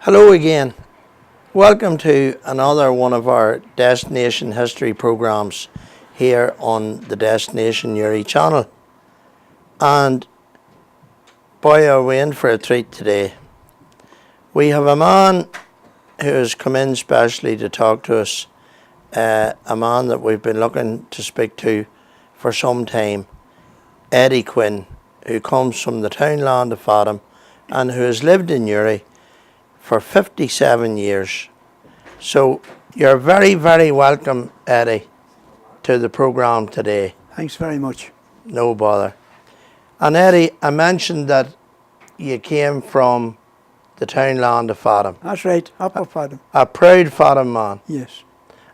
Hello again. Welcome to another one of our Destination History programs here on the Destination Uri channel. And boy, are we in for a treat today. We have a man who has come in specially to talk to us, a man that we've been looking to speak to for some time, Eddie Quinn, who comes from the townland of Fadham and who has lived in Uri for 57 years. So you're very, very welcome, Eddie, to the programme today. Thanks very much. No bother. And Eddie, I mentioned that you came from the townland of Fadham. That's right, Upper Fadham. A proud Fadham man. Yes.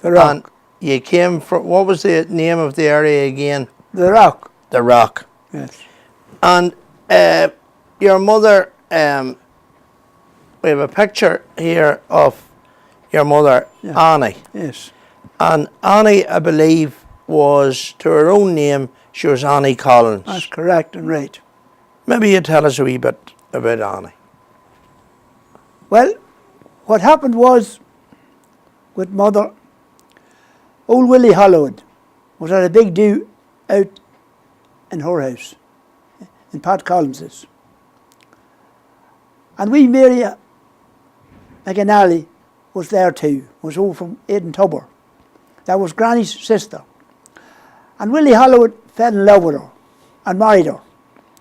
The Rock. And you came from, what was the name of the area again? The Rock. The Rock. Yes. And your mother, we have a picture here of your mother, Yeah. Annie. Yes. And Annie, I believe, was, to her own name, she was Annie Collins. That's correct and right. Maybe you tell us a wee bit about Annie. Well, what happened was, with Mother, old Willie Hollywood was at a big do out in her house, in Pat Collins's. And wee Mary McGuire was there too, was over from Aidan Tubber. That was Granny's sister. And Willie Hollywood fell in love with her and married her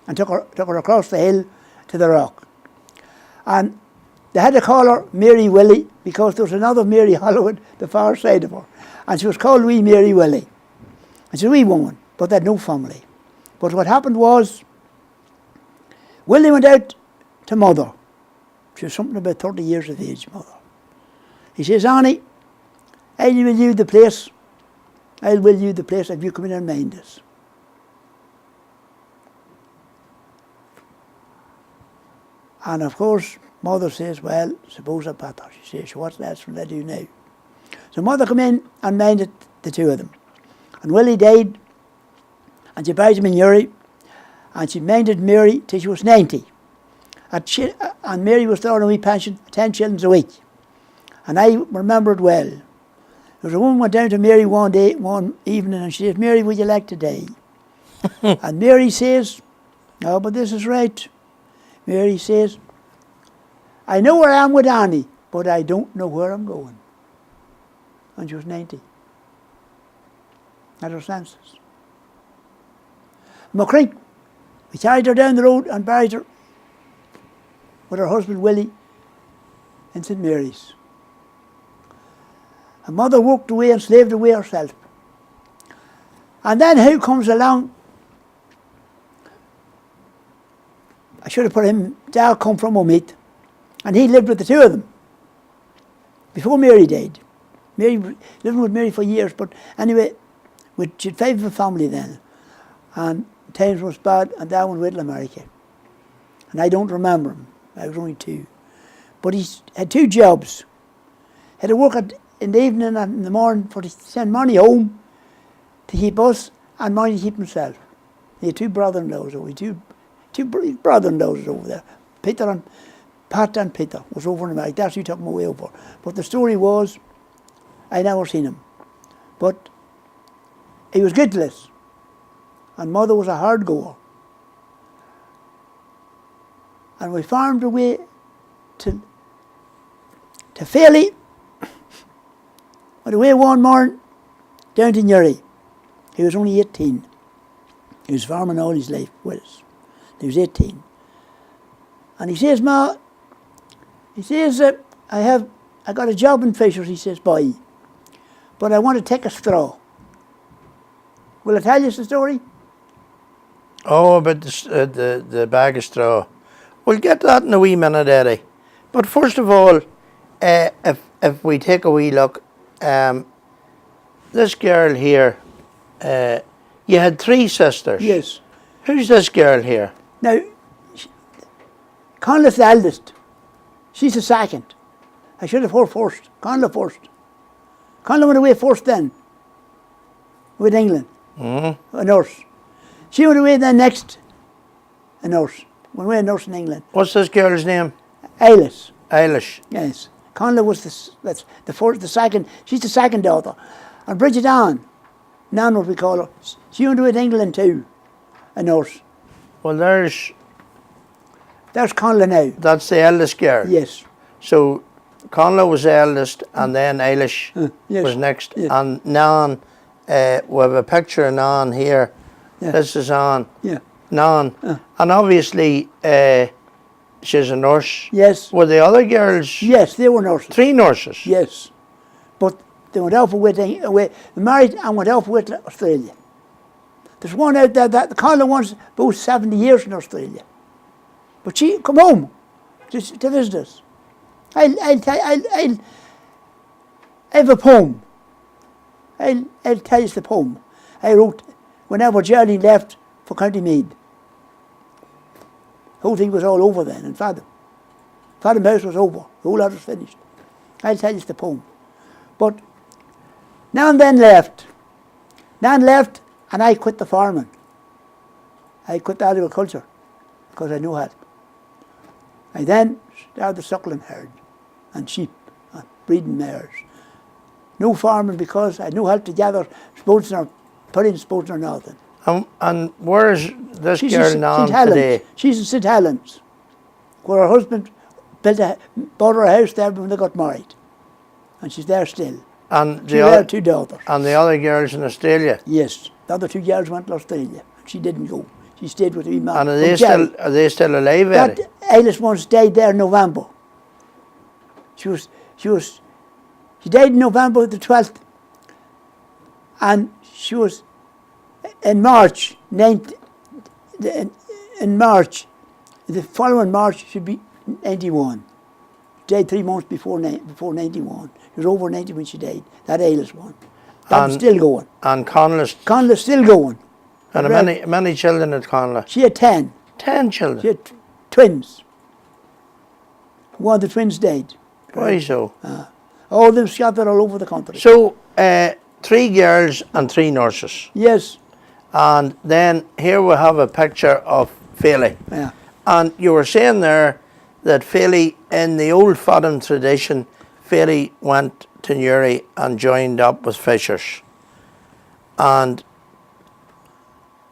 and took her across the hill to the Rock. And they had to call her Mary Willie because there was another Mary Hollywood the far side of her. And she was called wee Mary Willie. And she's a wee woman, but they had no family. But what happened was, Willie went out to Mother. She was something about 30 years of age, Mother. He says, Annie, I'll will you the place. I'll will you the place if you come in and mind us. And of course, Mother says, well, suppose I pat her. She says, what's that will I do now? So Mother come in and minded the two of them. And Willie died, and she buried him in Uri, and she minded Mary till she was 90. And Mary was there on a wee pension, 10 shillings a week. And I remember it well. There was a woman went down to Mary one evening, and she said, Mary, would you like to die? And Mary says, no, but this is right. Mary says, I know where I am with Annie, but I don't know where I'm going. And she was 90. At her senses. McCrink, we carried her down the road and buried her with her husband Willie in St. Mary's. And Mother walked away and slaved away herself. And then who comes along? I should have put him, Dad come from Omeath, and he lived with the two of them before Mary died. Mary living with Mary for years, but anyway, she had 5 of a family then, and times was bad, and Dad went away to America. And I don't remember him. I was only 2. But he had 2 jobs. He had to work in the evening and in the morning to send money home to keep us and money to keep himself. He had 2 brother-in-laws over, two brother-in-laws over there. Pat and Peter was over in America. That's who took him away over. But the story was, I never seen him. But he was guiltless. And Mother was a hard goer. And we farmed away to Fairley. Went away one morning down to Uri. He was only 18. He was farming all his life with us. He was 18. And he says, Ma, he says, I got a job in Fishers, he says, boy, but I want to take a straw. Will I tell you the story? Oh, about the bag of straw. We'll get to that in a wee minute, Eddie. But first of all, if we take a wee look, this girl here, you had 3 sisters. Yes. Who's this girl here? Now, Conleth's the eldest. She's the second. I should have her first. Conleth first. Conleth went away first then, with England, a nurse. She went away then next, a nurse. Went away a nurse in England. What's this girl's name? Ailis. Eilish. Yes. Conla was the second, she's the second daughter. And Bridget Ann, Nan what we call her, she went with England too, a nurse. Well, there's Conla now. that's the eldest girl. Yes. So Conla was the eldest, and then Eilish yes. was next. Yes. And Nan, we have a picture of Nan here. Yeah. This is Ann. Yeah. Nan. And obviously, she's a nurse. Yes. Were the other girls? Yes, they were nurses. 3 nurses? Yes. But they went out away, married and went out with Australia. There's one out there that the Conla one's about 70 years in Australia. But she come home to visit us. I'll have a poem. I'll tell you the poem I wrote whenever Geraldine left for County Meath. The whole thing was all over then in Fathom. Fathom House was over. The whole lot was finished. I'll tell you the poem. But Nan then left. Nan left and I quit the farming. I quit the agriculture because I knew how. I then started the suckling herd and sheep and breeding mares. No farming because I knew how to gather spoons or put in spoons or nothing. And where is this She's girl in now St. Helens. today? She's in St. Helens, where her husband bought her a house there when they got married. And she's there still. And She the had other 2 daughters. and the other girls in Australia. Yes. The other 2 girls went to Australia. She didn't go. She stayed with me. And are they still alive? That Eddie? Eilish once died there in November. She died in November the 12th. And she was in March, the following March she'd be 91. She died 3 months before 91. She was over 90 when she died. That Eilish one. That's still going. And Conla's. Conla's still going. And many children at Conla? She had 10. 10 children? She had twins. One of the twins died. Why so? All of them scattered all over the country. So, 3 girls and 3 nurses. Yes. And then here we have a picture of Fairley. Yeah. And you were saying there that Fairley, in the old Fathom tradition, Fairley went to Newry and joined up with Fishers. And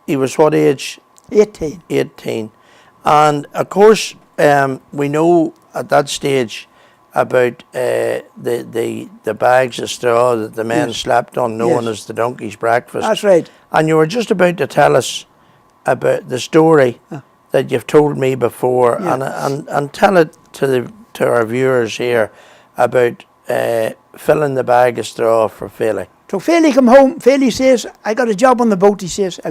he was what age? 18. 18. And of course, we know at that stage about the bags of straw that the men slept on, known as the donkey's breakfast. That's right. And you were just about to tell us about the story that you've told me before, and tell it to our viewers here about filling the bag of straw for Fairley. So Fairley come home. Fairley says, I got a job on the boat, he says, I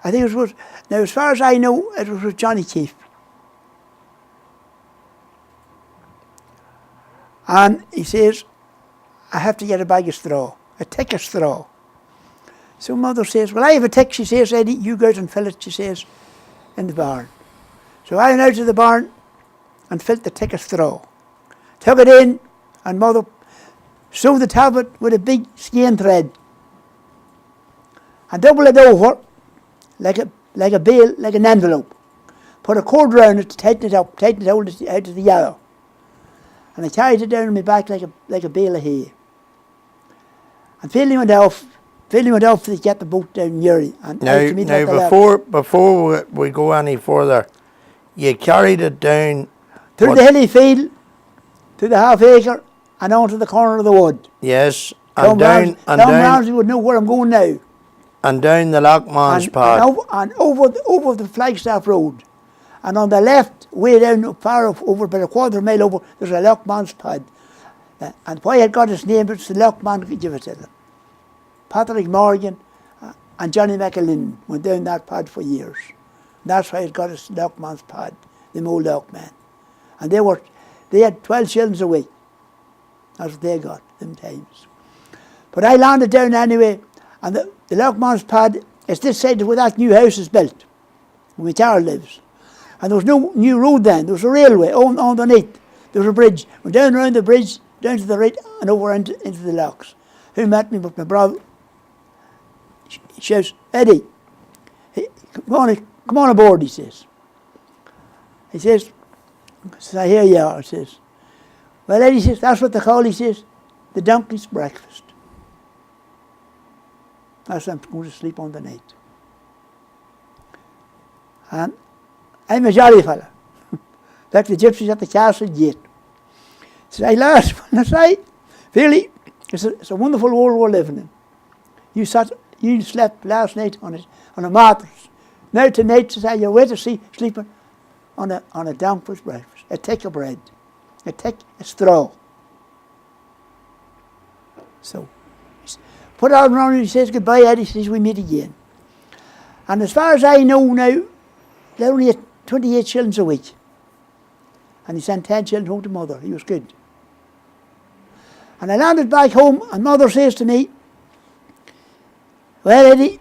think it was, now as far as I know, it was with Johnny Keefe. And he says, I have to get a bag of straw, a tick of straw. So mother says, well, I have a tick, she says, Eddie, you go out and fill it, she says, in the barn. So I went out to the barn and filled the tick of straw. Took it in, and mother sewed the top of it with a big skein thread and doubled it over like a bale, like an envelope. Put a cord round it to tighten it up, tighten it out of the yellow. And I carried it down on my back like a bale of hay. And Fairley went off to get the boat down Newry. And now before we go any further, you carried it down through the hilly field, to the half acre, and onto the corner of the wood. Yes, and down Ramsey would know where I'm going now. And down the Lockman's path. And over the Flagstaff Road. And on the left, way down far over about a quarter of a mile over, there's a Lockman's pad. And why it got its name, it's the Lockman who gave it to them. Patrick Morgan and Johnny McAlin went down that pad for years. And that's why it got its Lockman's pad, the old Lockman. And they had 12 shillings a week. That's what they got, them times. But I landed down anyway, and the Lockman's pad is this side of where that new house is built, where my child lives. And there was no new road then, there was a railway underneath. There was a bridge. Went down around the bridge, down to the right, and over into the locks. Who met me with my brother? He shouts, Eddie, hey, come on aboard, he says. He says, I hear you are, he says. Well, Eddie says, that's what they call, he says, the donkey's breakfast. That's what I'm going to sleep on the night. And I'm a jolly fella. Like the gypsies at the castle gate. Say, lads, when I say, really, it's a wonderful world we're living in. You slept last night on a mattress. Now tonight, say, you're way to see sleeping on a donkey's breakfast. A tick of bread. A straw. So, put it on around and he says, goodbye, Eddie, he says, we meet again. And as far as I know now, they're only at 28 shillings a week. And he sent 10 shillings home to mother. He was good. And I landed back home, and mother says to me, well, Eddie,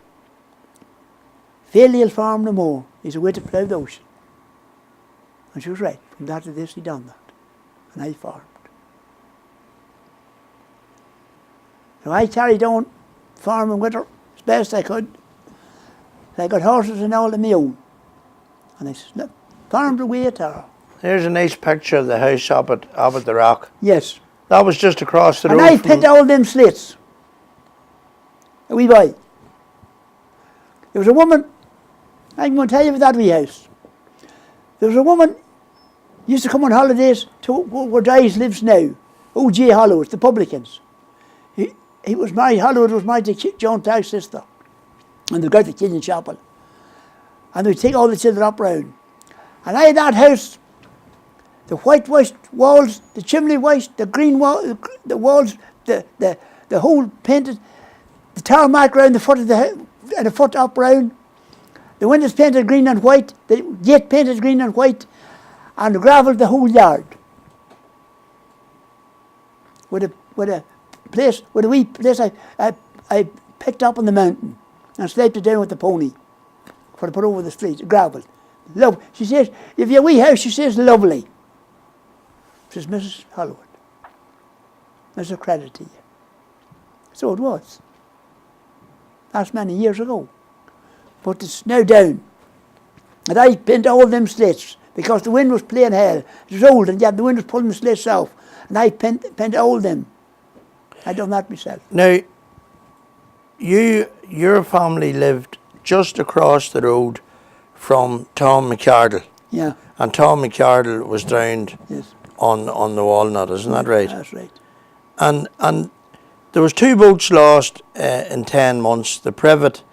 Phil, farm no more. He's away to plough the ocean. And she was right. From that to this, he done that. And I farmed. So I carried on farming with her as best I could. I got horses and all of my own. And I said, look, farmed away at her. Here's a nice picture of the house up at the rock. Yes. That was just across the road. And I picked all them slates. A wee boy. There was a woman, I'm going to tell you about that wee house. There was a woman used to come on holidays to where Dice lives now. O.J. Hollows, the publicans. He was married, Hollywood was married to John Tagg's sister. And they got the kids in chapel. And they'd take all the children up round. And I had that house, the whitewashed walls, the chimney washed, the green wall, the walls, the whole painted, the tarmac round the foot of the house, and a foot up round. The windows painted green and white, the gate painted green and white, and gravelled the whole yard. With a wee place I picked up on the mountain and sloped it down with the pony for to put over the street, gravel. Love. She says, if you're a wee house, she says, lovely. Says Mrs. Hollywood. There's a credit to you. So it was. That's many years ago. But it's now down. And I pinned all them slits because the wind was playing hell. It was old and yet the wind was pulling the slits off. And I pinned all them. I done that myself. Now, your family lived just across the road from Tom McArdle. Yeah. And Tom McArdle was drowned Yes. on the Walnut, isn't that right? That's right. And there was 2 boats lost in 10 months. The Privet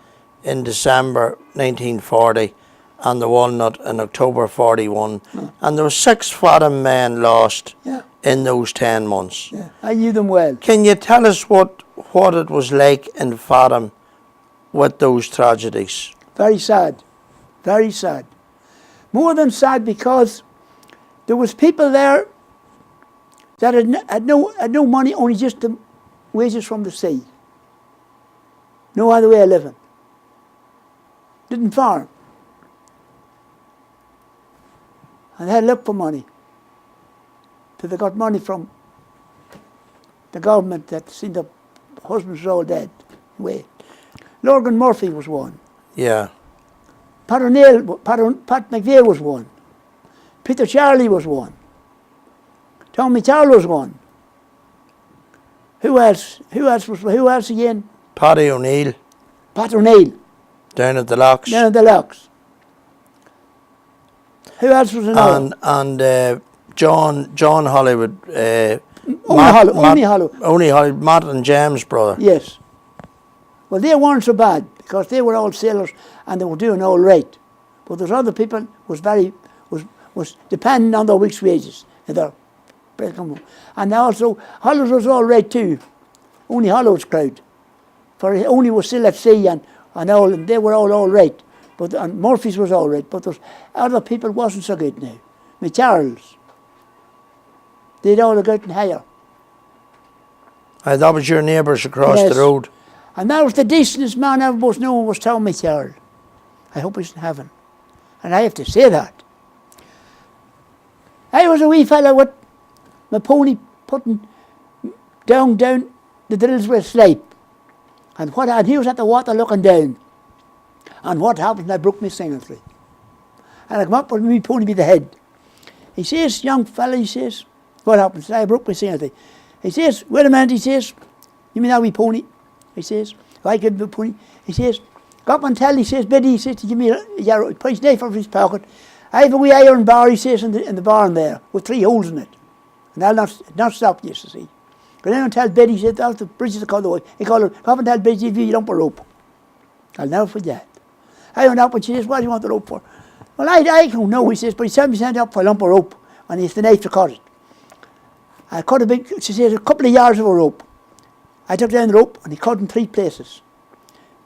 in December 1940 and the Walnut in October 41. Oh. And there were 6 Fadham men lost Yeah. in those 10 months. Yeah. I knew them well. Can you tell us what it was like in Fadham with those tragedies? Very sad. Very sad. More than sad because there was people there that had no money, only just the wages from the sea. No other way of living. Didn't farm. And they had to look for money. Till they got money from the government that seen the husbands were all dead. Away. Lorgan Murphy was one. Yeah. Pat McGuire was one. Peter Charlie was one. Tommy Charles was one. Who else again? Paddy O'Neill Pat O'Neill. down at the locks. Down at the locks. Who else was another? And John Hollywood. Only Hollywood. Matt and James' brother. Yes. Well, they weren't so bad because they were all sailors and they were doing all right. But there's other people was dependent on their week's wages. And also, Hollows was all right too. Only Hollows crowd. For he only was still at sea and all, and they were all right. But and Murphy's was all right. But those other people wasn't so good now. My Charles. They'd all go out and hire. That was your neighbours across Yes. the road. And that was the decentest man ever was known was Tommy Charles. I hope he's in heaven. And I have to say that. I was a wee fella with my pony putting down the drills with a sleep. And he was at the water looking down. And what happened? I broke my singletree. And I come up with my pony by the head. He says, young fella, he says, What happened? I broke my sanity. He says, wait a minute, he says, you mean that wee pony? He says, if I could be a pony. He says, go up and tell, he says, Biddy, he says, to give me a yarrow. He put his knife out of his pocket. I have a wee iron bar, he says, in the barn there, with 3 holes in it. And I'll not stop this, you see. Go down and tell Biddy, he said, that's the bridges of Colorway. He called her, go up and tell Biddy, give you a lump of rope. I'll never forget. I went up and she says, what do you want the rope for? Well, I don't know, he says, but he sent me up for a lump of rope, and it's the knife to cut it. I cut a big, she says, a couple of yards of a rope. I took down the rope, and he cut in 3 places.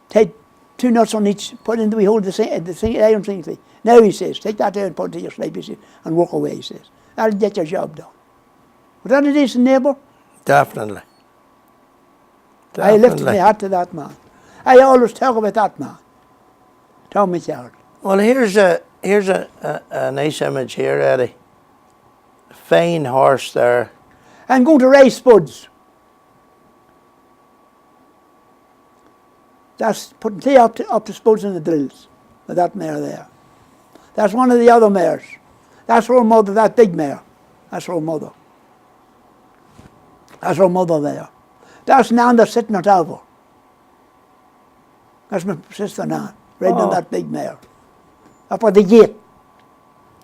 Take 2 nuts on each, put it in the wee hole of the iron thing. Now, he says, take that down and put it to your sleep, he says, and walk away, he says. That'll get your job done. Was that a decent neighbour? Definitely. I lifted my hat to that man. I always talk about that man, Tom McGuire. Well, here's a nice image here, Eddie. A fine horse there. I'm going to race spuds. That's putting tea up to spuds in the drills with that mare there. That's one of the other mares. That's her mother, that big mare. That's her mother. That's her mother there. That's Nan that's sitting on top of her. That's my sister Nan, riding on that big mare. Up at the gate.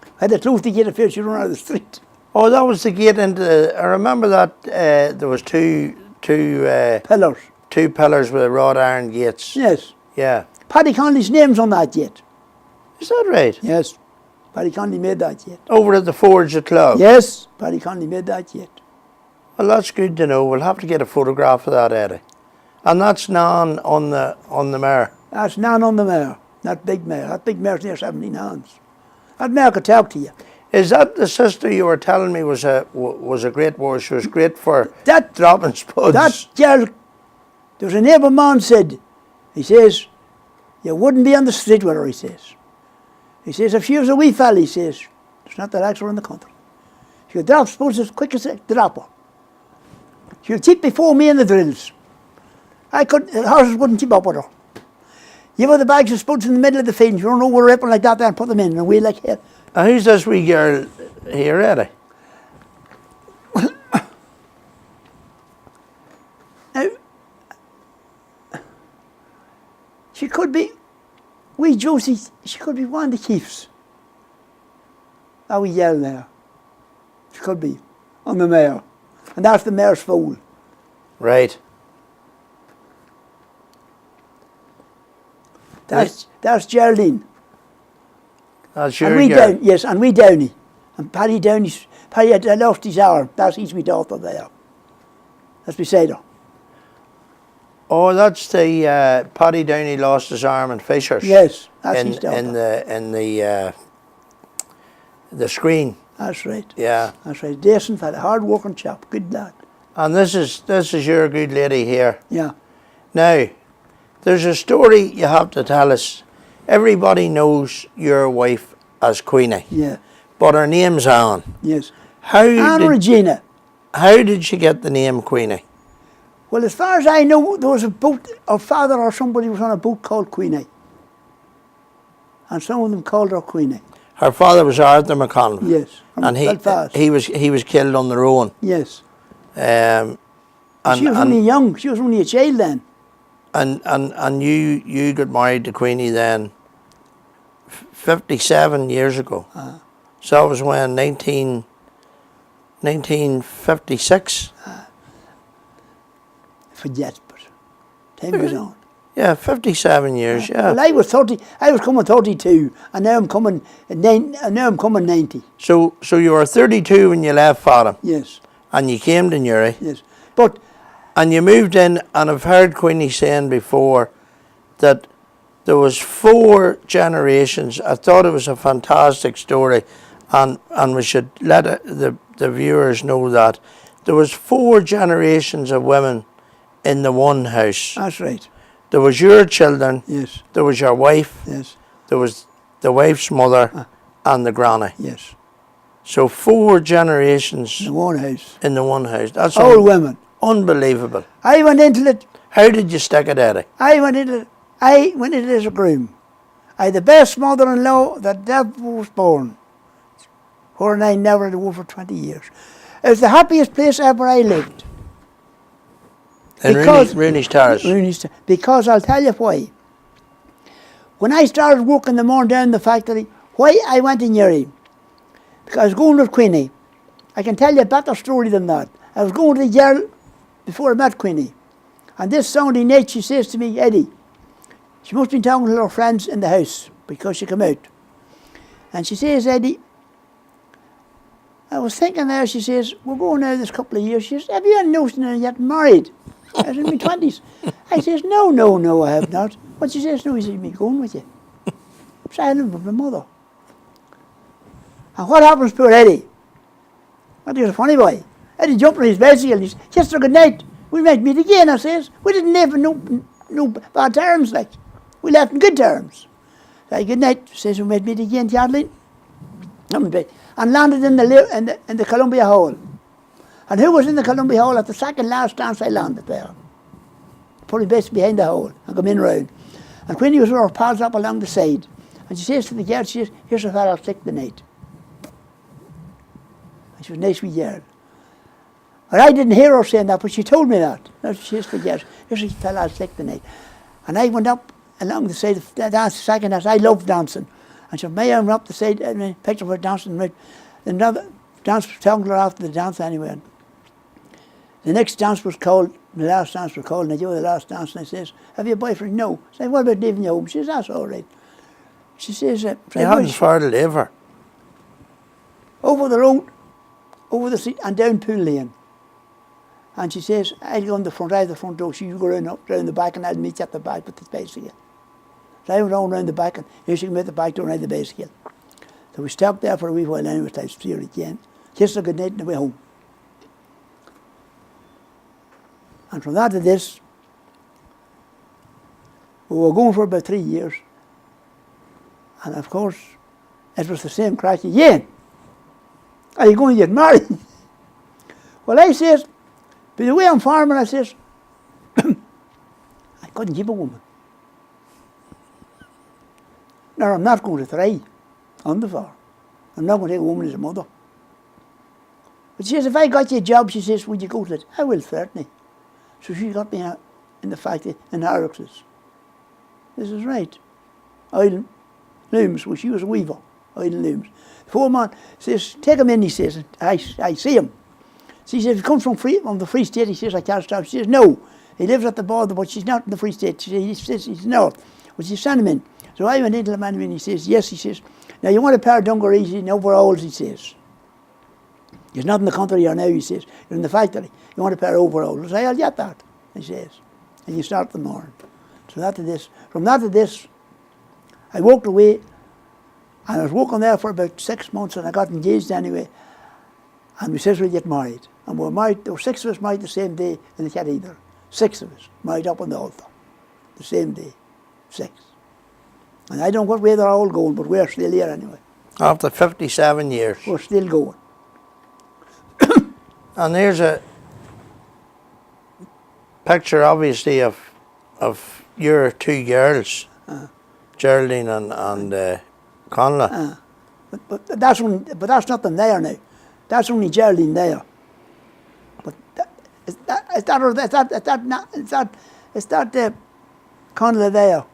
I had to close the gate if she run out of the street. Oh, that was the gate into. I remember that there was two Pillars. 2 pillars with wrought iron gates. Yes. Yeah. Paddy Conley's name's on that gate. Is that right? Yes. Paddy Conley made that gate. Over at the forge at Clough. Yes. Paddy Conley made that gate. Well, that's good to know. We'll have to get a photograph of that, Eddie. And that's Nan on the mare. That's Nan on the mare. That big mare. That big mare's near 17 hands. That mare could talk to you. Is that the sister you were telling me was a great warrior? She was great for That dropping spuds. That girl, there was a neighbour man said, he says, you wouldn't be on the street with her, he says. He says, if she was a wee fella, he says, there's not that extra in the country. She'll drop spuds as quick as a dropper. She'll keep before me in the drills. The horses wouldn't keep up with her. You put the bags of spuds in the middle of the field, you don't know where they're ripping like that there and put them in, and we like here. Who's this wee girl here, Eddie? Now, she could be, wee Josie, she could be one of the chiefs. That wee girl there. She could be, on the mare. And that's the mare's foal. Right. That's Geraldine. That's your And we girl. Yes, and we Downey. And Paddy had lost his arm. That's his wee daughter there. That's beside her. Oh, that's the Paddy Downey lost his arm in Fishers. Yes, that's his daughter. In the screen. That's right. Yeah. That's right. Decent fella, hard working chap, good lad. And this is your good lady here. Yeah. Now, there's a story you have to tell us. Everybody knows your wife as Queenie. Yeah. But her name's Anne. Yes. How Regina. How did she get the name Queenie? Well, as far as I know, there was a boat, her father or somebody was on a boat called Queenie. And some of them called her Queenie. Her father was Arthur McConnell. Yes. And Belfast. he was killed on the road. Yes. And she was only young. She was only a child then. And you got married to Queenie then 57 years ago. So that was when 1956. Forget, but time goes on. Yeah, 57 years. Yeah. Well, I was coming 32, and now I'm coming 90. So you were 32 when you left Fadham. Yes. And you came to Newry. Yes. But. And you moved in, and I've heard Queenie saying before that there was 4 generations. I thought it was a fantastic story, and we should let the viewers know that there was 4 generations of women in the one house. That's right. There was your children. Yes. There was your wife. Yes. There was the wife's mother and the granny. Yes. So 4 generations in the one house. In the one house. That's all women. Unbelievable. I went into it. How did you stick it, Eddie? I went into it as a groom. I had the best mother-in-law that ever was born. Her and I never had a war for 20 years. It was the happiest place ever I lived. In Rooney's Terrace. Because I'll tell you why. When I started working the morning down in the factory, why I went in Newry? Because I was going with Queenie. I can tell you a better story than that. I was going to the girl before I met Queenie. And this Sunday night she says to me, Eddie, she must be talking to her friends in the house because she came out. And she says, Eddie, I was thinking there, she says, we're going out this couple of years. She says, have you any notion of getting married? I was in my 20s. I says, no, I have not. But she says, no, he says, me going with you. So I live with my mother. And what happens to Eddie? Eddie was a funny boy. Eddie jumped on his bicycle. He says, Chester, good night. We might meet again, I says. We didn't live in no bad terms, like. We left in good terms. So, good night. Says, we might meet again, Geraldine. And landed in the Columbia Hall. And who was in the Columbia Hall at the second last dance I landed there? Put his base behind the hole and come in round. And Queenie was with her pals up along the side. And she says to the girl, she says, here's a fella I'll stick the night. And she was a nice wee girl. And I didn't hear her saying that, but she told me that. Now she says to the girl, here's a fella I'll stick the night. And I went up along the side of the dance, second dance. I loved dancing. And she said, may I run up the side, and picture of her dancing. And another dance was talking to her after the dance anyway. And the next dance was called, the last dance was called, and I do the last dance, and I says, have you a boyfriend? No. I say, what about leaving you home? She says, that's all right. She says, you hadn't far to live her. Over the road, over the street, and down Pool Lane. And she says, I'll go in the front, I have the front door, you go round the back, and I'll meet you at the back with the bicycle. So I went round the back, and here she came out the back door, and I had the bicycle. So we stopped there for a wee while, and anyway, I see her again. Kissed her good night, and away home. And from that to this, we were going for about 3 years. And of course, it was the same crack again. Are you going to get married? Well, I says, by the way I'm farming, I says, I couldn't keep a woman. No, I'm not going to try on the farm. I'm not going to take a woman as a mother. But she says, if I got you a job, she says, would you go to it? I will, certainly. So she got me in the factory in Harrox's. This is right. Iron looms, well, she was a weaver, iron looms. The foreman says, take him in, he says. I see him. So he says, if he comes from the Free State, he says, I can't stop. She says, no. He lives at the border, but she's not in the Free State. He says, he's north. Well, she sent him in. So I went into the man, and he says, yes, he says, now you want a pair of dungarees and overalls, he says. He's not in the country here now, he says. You're in the factory. You want a pair of overalls. I say, I'll get that, he says. And you start the morning. So that to this. From that to this, I walked away, and I was working there for about 6 months, and I got engaged anyway. And we says we'll get married. And we were married, there were 6 of us married the same day in the cathedral. 6 of us married up on the altar. The same day. 6. And I don't know what way they're all going, but we're still here anyway. After 57 years. We're still going. And there's a picture, obviously, of your 2 girls, Geraldine and Conla. But that's not them there now. That's only Geraldine there. But is that Conla there?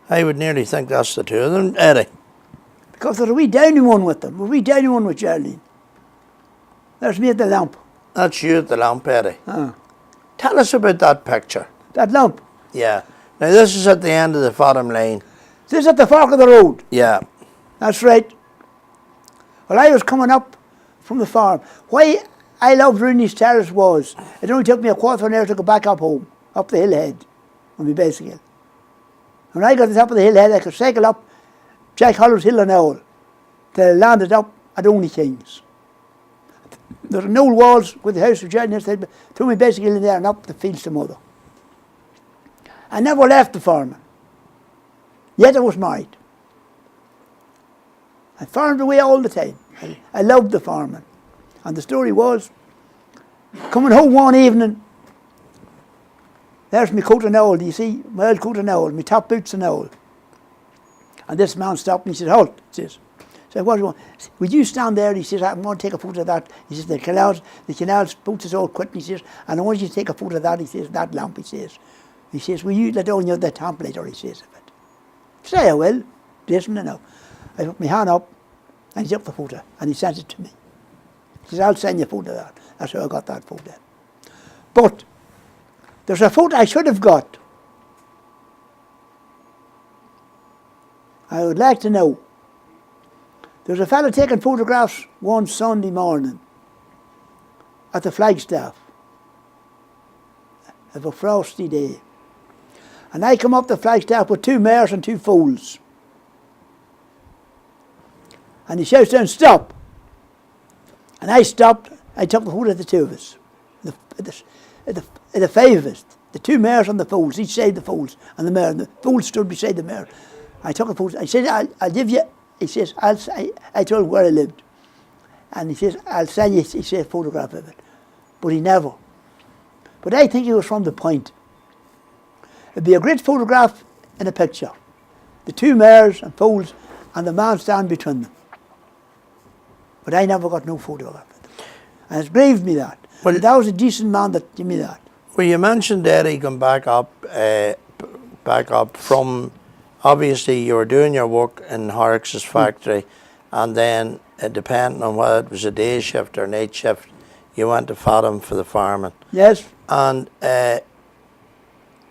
I would nearly think that's the 2 of them, Eddie. Because there's a wee downy one with them, a wee downy one with Geraldine. There's me at the lamp. That's you at the lamp, Eddie. Tell us about that picture. That lamp? Yeah. Now this is at the end of the bottom lane. This is at the fork of the road? Yeah. That's right. Well, I was coming up from the farm. Why I loved Rooney's Terrace was, it only took me a quarter of an hour to go back up home, up the hillhead, on my bicycle. When I got to the top of the hillhead, I could cycle up Jack Hollow's Hill and all, till I landed up at Only Kings. There were no walls with the house of Geraldine inside, threw my bicycle in there and up the fields to mother. I never left the farming, yet I was married. I farmed away all the time. I loved the farming. And the story was, coming home one evening, there's my coat and owl, do you see? My old coat and owl, my top boots and owl. And this man stopped me and he said, halt, he says. So what do you want? Would you stand there? He says, I'm going to take a photo of that. He says, the canal's boots is all quitting. He says, and I want you to take a photo of that. He says, that lamp, he says. He says, will you let down your the template, or he says of it. Say I will. Listen enough. I put my hand up, and he took the photo, and he sent it to me. He says, I'll send you a photo of that. That's how I got that photo. But there's a photo I should have got. I would like to know. There's a fellow taking photographs one Sunday morning at the Flagstaff of a frosty day. And I come up the Flagstaff with 2 mares and 2 foals. And he shouts down, stop! And I stopped. I took the photo of the 2 of us. The 5 of us. The 2 mares and the foals, each side the foals and the mare. And the foals stood beside the mare. I took a photo. I said, I'll give you. He says, I told him where I lived. And he says, I'll send you, he said, a photograph of it. But he never. But I think it was from the point. It'd be a great photograph in a picture. The 2 mares and foals and the man standing between them. But I never got no photograph of it. And it's grieved me that. Well, that was a decent man that gave me that. Well, you mentioned Eddie going back up from, obviously you were doing your work in Horrocks' factory, and then depending on whether it was a day shift or night shift, you went to Fathom for the farming. Yes. And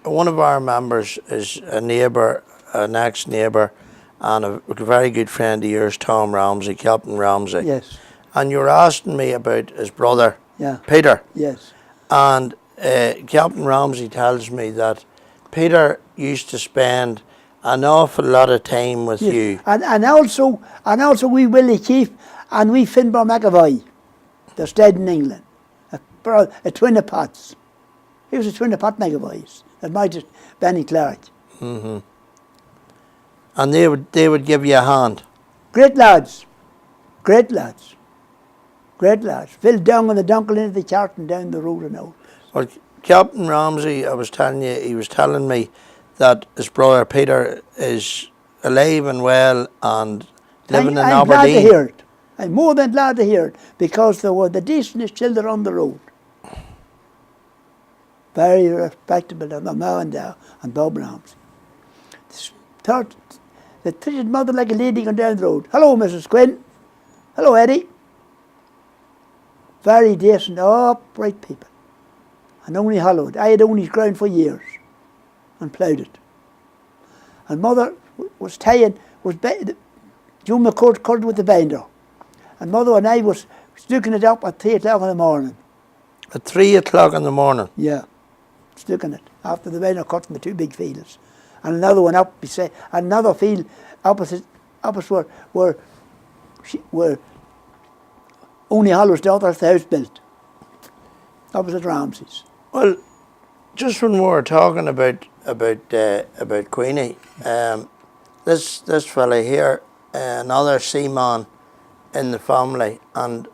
one of our members is a neighbour, an ex-neighbour, and a very good friend of yours, Tom Ramsey, Captain Ramsey. Yes. And you were asking me about his brother, yeah. Peter. Yes. And Captain Ramsey tells me that Peter used to spend an awful lot of time with you. And also we Willie Keefe and we Finbar McAvoy. They're stayed in England. A twin of Pat's. He was a twin of Pat McAvoy's. That might have Benny Clark. Mm-hmm. And they would give you a hand. Great lads. Great lads. Great lads. Phil down on the Dunkel into the chart and down the road and out. Well, Captain Ramsey, I was telling you, he was telling me that his brother Peter is alive and well and living in Aberdeen. I'm glad to hear it. I'm more than glad to hear it, because they were the decentest children on the road. Very respectable, and Ma and Dow and Bob Ramsey. They treated mother like a lady going down the road. Hello, Mrs. Quinn. Hello, Eddie. Very decent, upright people. And only hollowed. I had owned his ground for years and ploughed it. And mother was tying, Joe McCourt cut with the binder. And mother and I was sticking it up at 3 o'clock in the morning. At 3 o'clock in the morning? Yeah, sticking it after the binder cut from the 2 big fields. And another one up beside, another field opposite where only Hollow's daughter's house built. Opposite Ramsey's. Well, just when we were talking about Queenie, this fella here, another seaman in the family, and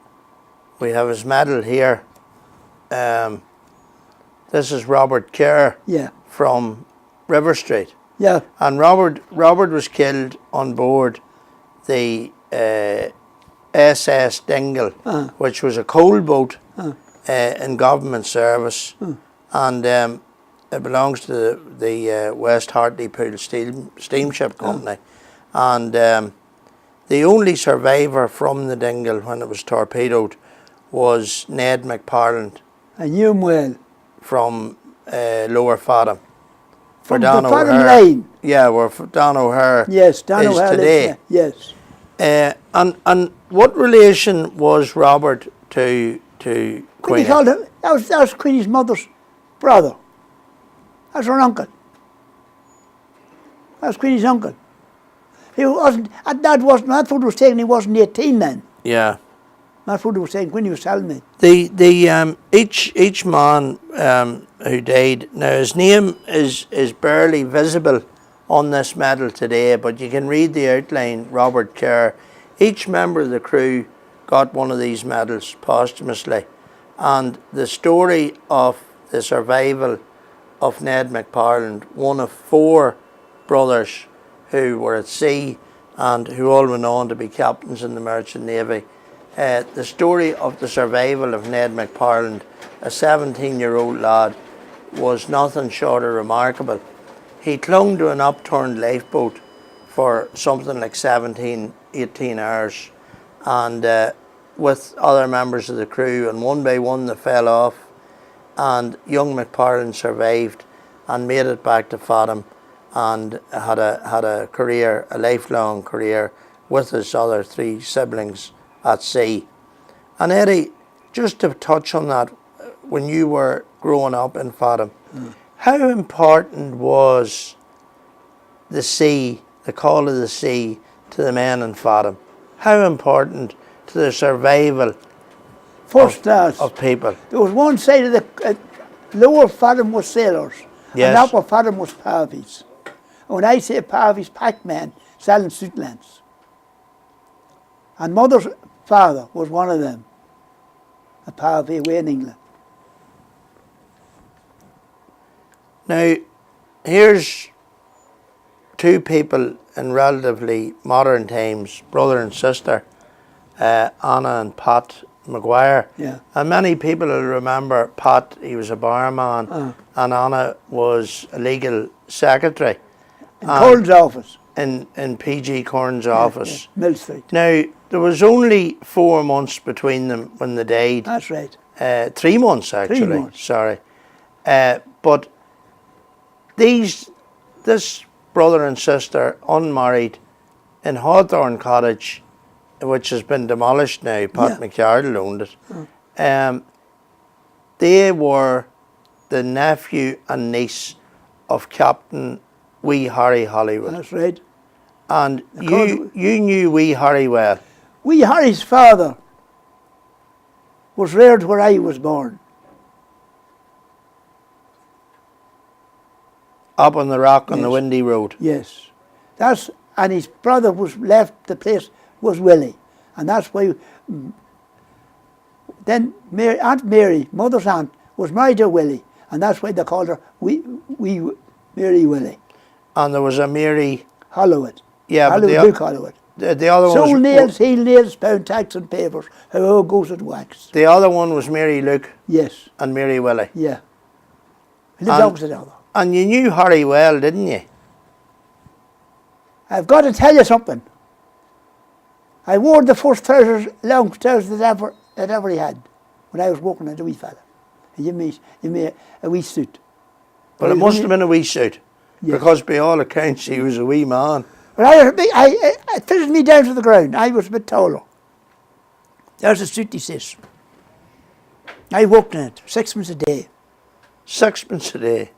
we have his medal here. This is Robert Kerr. Yeah. From River Street. Yeah. And Robert was killed on board the SS Dingle, which was a coal boat in government service, and it belongs to the West Hartlepool Steamship Company, and the only survivor from the Dingle when it was torpedoed was Ned McParland. I knew him well. From Lower Fathom. From the Fathom line. Yeah, where Don O'Hare yes, Don is O'Hare today. Yes. And what relation was Robert to Queenie? Queenie called him, that was Queenie's mother's brother. That's her uncle. That was Queenie's uncle. He wasn't, that photo was taken, he wasn't 18 then. Yeah. That photo was taken, Queenie was telling me. Each man who died, now his name is barely visible on this medal today, but you can read the outline, Robert Kerr. Each member of the crew got one of these medals posthumously, and the story of the survival of Ned McParland, one of 4 brothers who were at sea and who all went on to be captains in the Merchant Navy. The story of the survival of Ned McParland, a 17-year-old lad, was nothing short of remarkable. He clung to an upturned lifeboat for something like 17, 18 hours, and with other members of the crew, and one by one they fell off, and young McParland survived and made it back to Fathom, and had a career, a lifelong career, with his other 3 siblings at sea. And Eddie, just to touch on that, when you were growing up in Fathom, how important was the sea, the call of the sea, to the men in Fathom? How important to the survival First class. of people? There was one side of the lower Fathom was sailors, Yes. and upper Fathom was pavies. And when I say pavies, packmen selling suit lamps. And mother's father was one of them, a pavy away in England. Now, here's 2 people in relatively modern times, brother and sister, Anna and Pat McGuire. Yeah. And many people will remember Pat, he was a barman, and Anna was a legal secretary In Corn's office. in PG Corn's office. Yeah, Mill Street. Now, there was only 4 months between them when they died. That's right. 3 months actually. 3 months. Sorry, but this brother and sister, unmarried, in Hawthorne Cottage, which has been demolished now. Pat McGuire owned it. They were the nephew and niece of Captain Wee Harry Hollywood, That's right. and you knew Wee Harry well. Wee Harry's father was reared where I was born. Up on the rock on the Yes. windy road. Yes. And his brother was left the place was Willie. And that's why then Aunt Mary, mother's aunt, was married to Willie. And that's why they called her Wee Mary Willie. And there was a Mary. Hollywood. Yeah, but Hollywood, Luke Hollywood. The other one Sold was nails, heel nails, pound tacks and papers. How goes it wax? the other one was Mary Luke Yes. and Mary Willie. Yeah. He lived opposite the other. And you knew Harry well, didn't you? I've got to tell you something. I wore the first trousers, long trousers that ever he had when I was working at the wee fella. He gave me a wee suit. But it must have been a wee suit. Yes. Because by all accounts he was a wee man. But it fitted me down to the ground. I was a bit taller. There's a suit, he says. I worked in it, 6 months a day. 6 a day.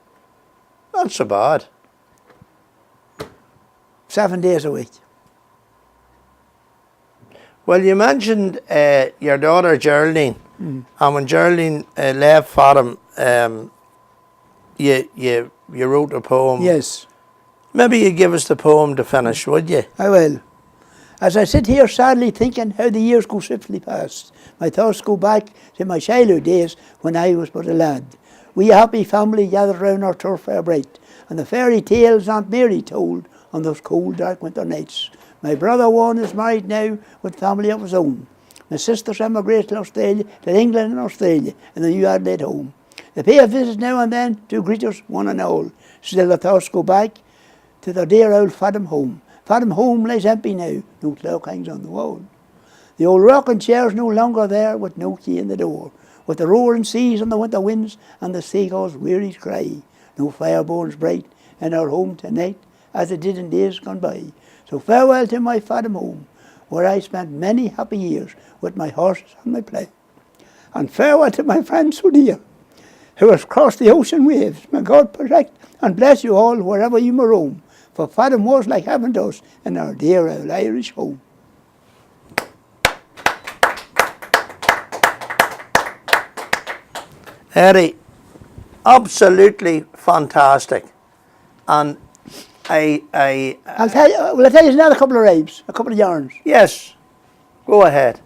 Not so bad. 7 days a week. Well, you mentioned your daughter Geraldine, and when Geraldine left Fathom, you wrote a poem. Yes, Maybe you give us the poem to finish, would you? I will. As I sit here sadly thinking how the years go swiftly past, my thoughts go back to my childhood days when I was but a lad. We a happy family gathered round our turf fire bright, and the fairy tales Aunt Mary told on those cold dark winter nights. My brother Warren is married now with family of his own. My sisters emigrated to Australia, to England and Australia, in the New Adelaide home. They pay a visit now and then to greet us one and all. Still the thoughts go back to their dear old Fathom home. Fathom home lies empty now, no clock hangs on the wall. The old rocking chair's no longer there with no key in the door. With the roaring seas and the winter winds and the seagull's weary cry, no fire burns bright in our home tonight as it did in days gone by. So farewell to my Fathom home, where I spent many happy years with my horses and my plough. And farewell to my friend so dear, who has crossed the ocean waves. May God protect and bless you all wherever you may roam, for Fathom was like heaven to us in our dear old Irish home. Eddie, absolutely fantastic. And I'll tell you another couple of rhymes, a couple of yarns. yes, go ahead.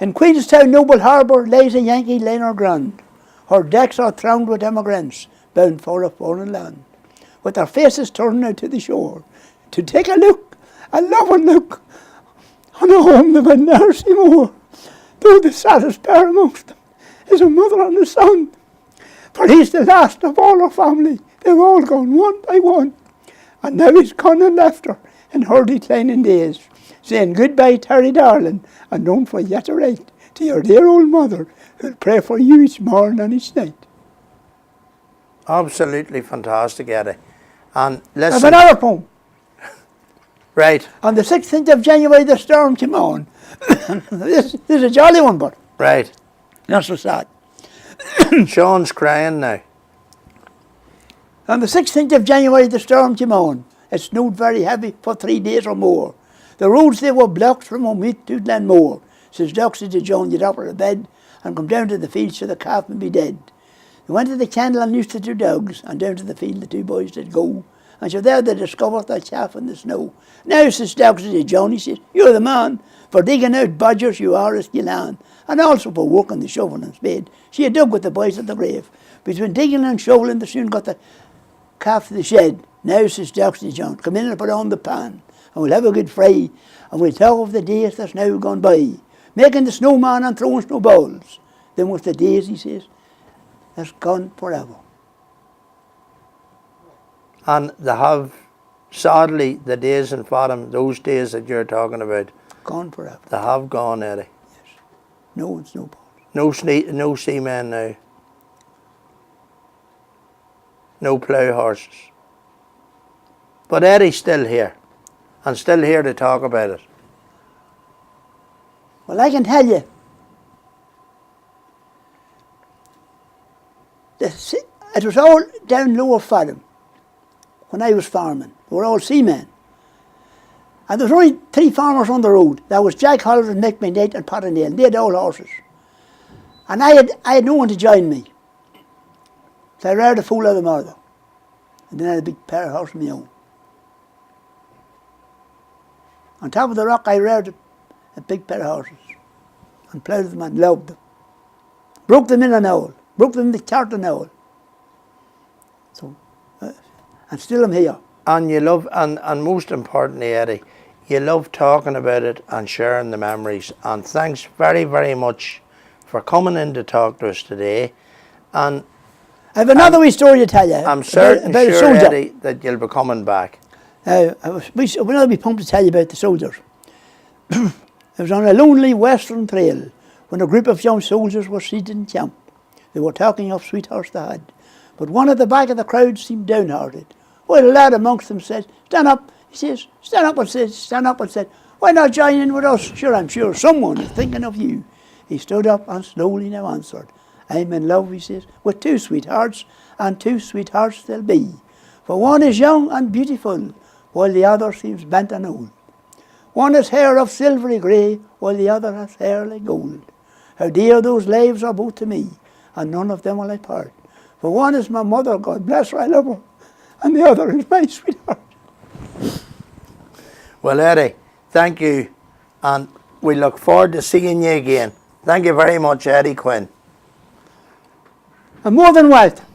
In Queenstown noble harbour lays a Yankee liner grand. Her decks are thronged with emigrants bound for a foreign land, with their faces turned out to the shore to take a look a loving look on a home that would never see more, though the saddest pair amongst them is a mother and a son. For he's the last of all her family. They've all gone one by one. And now he's gone and left her in her declining days, saying goodbye, Terry darling, and don't forget to write to your dear old mother, who'll pray for you each morning and each night. Absolutely fantastic, Eddie. And I have listen, another poem. right, On the 16th of January the storm came on. This is a jolly one, but right. not so sad. Sean's crying now. On the 16th of January the storm came on. It snowed very heavy for 3 days or more. The roads they were blocked from Omeath to Glenmore. Says Doxy to John, get up out of bed and come down to the field so the calf may be dead. They went to the kennel and loosed the 2 dogs, and down to the field the 2 boys did go. And so there they discovered that chaff in the snow. Now, says Doxy to John, he says, you're the man. For digging out badgers you are as Gillan, and also for working the shovel and spade. She had dug with the boys at the grave. Between digging and shoveling, they soon got the calf to the shed. Now, says Doxy to John, come in and put on the pan, and we'll have a good fry, and we'll talk of the days that's now gone by, making the snowman and throwing snowballs. Then was the days, he says, that's gone forever. And they have, sadly, the days in Fadham, those days that you're talking about, Gone forever. they have gone, Eddie. Yes. No one's snowballs. No seamen now. No plough horses. But Eddie's still here, and still here to talk about it. Well, I can tell you, it was all down Lower Fadham when I was farming. They were all seamen. And there was only 3 farmers on the road. There was Jack Hollis and Mick McNate and Pat and Neil. They had all horses. And I had no one to join me. So I reared a fool out of mother. And then I had a big pair of horses of my own. On top of the rock I reared a big pair of horses. And ploughed them and loved them. Broke them in an owl. Broke them in the cart an owl. So, and still I'm here. And you love, and most importantly, Eddie, you love talking about it and sharing the memories. And thanks very, very much for coming in to talk to us today. And I have another wee story to tell you. I'm certain, about a sure, soldier. Eddie, that you'll be coming back. I was another wee pumped to tell you about the soldiers. I was on a lonely western trail when a group of young soldiers were seated in camp. They were talking of sweethearts they had, but one at the back of the crowd seemed downhearted. Well, a lad amongst them said, stand up. He says, stand up and said, why not join in with us? Sure, I'm sure someone is thinking of you. He stood up and slowly now answered, I'm in love, he says, with 2 sweethearts, and 2 sweethearts they'll be. For one is young and beautiful, while the other seems bent and old. One has hair of silvery grey, while the other has hair like gold. How dear those lives are both to me, and none of them will I part. For one is my mother, God bless her, I love her, and the other is my sweetheart. Well, Eddie, thank you, and we look forward to seeing you again. Thank you very much, Eddie Quinn. And more than wealth,